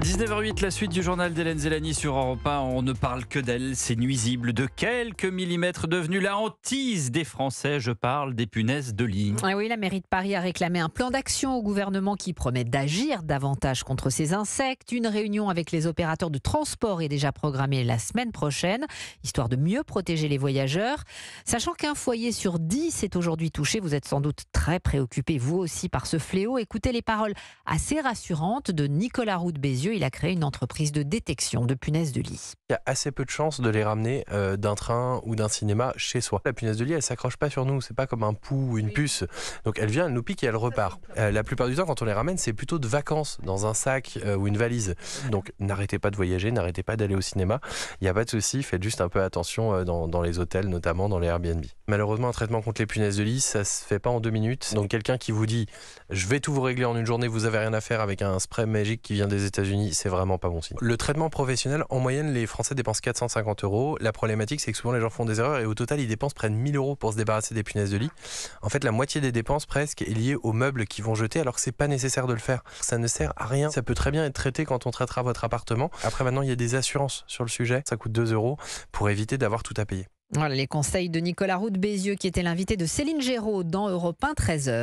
19h08, la suite du journal d'Hélène Zélani sur Europe 1. On ne parle que d'elle, c'est nuisible. De quelques millimètres devenus la hantise des Français. Je parle des punaises de lit. Ah oui, la mairie de Paris a réclamé un plan d'action au gouvernement qui promet d'agir davantage contre ces insectes. Une réunion avec les opérateurs de transport est déjà programmée la semaine prochaine, histoire de mieux protéger les voyageurs. Sachant qu'un foyer sur 10 est aujourd'hui touché, vous êtes sans doute très préoccupés, vous aussi, par ce fléau. Écoutez les paroles assez rassurantes de Nicolas Roux de Bézieux. Il a créé une entreprise de détection de punaises de lit. Il y a assez peu de chances de les ramener d'un train ou d'un cinéma chez soi. La punaise de lit, elle s'accroche pas sur nous, c'est pas comme un pouls ou une puce. Donc elle vient, elle nous pique et elle repart. La plupart du temps, quand on les ramène, c'est plutôt de vacances, dans un sac ou une valise. Donc n'arrêtez pas de voyager, n'arrêtez pas d'aller au cinéma. Il n'y a pas de souci, faites juste un peu attention dans les hôtels, notamment dans les Airbnb. Malheureusement, un traitement contre les punaises de lit, ça se fait pas en 2 minutes. Donc quelqu'un qui vous dit « je vais tout vous régler en une journée, vous avez rien à faire » avec un spray magique qui vient des États-Unis, c'est vraiment pas bon signe. Le traitement professionnel, en moyenne, les Français dépensent 450 €. La problématique, c'est que souvent les gens font des erreurs et au total, ils dépensent près de 1 000 € pour se débarrasser des punaises de lit. En fait, la moitié des dépenses presque est liée aux meubles qu'ils vont jeter alors que c'est pas nécessaire de le faire. Ça ne sert à rien. Ça peut très bien être traité quand on traitera votre appartement. Après, maintenant, il y a des assurances sur le sujet. Ça coûte 2 € pour éviter d'avoir tout à payer. Voilà les conseils de Nicolas Roux de Bézieux qui était l'invité de Céline Géraud dans Europe 1 13h.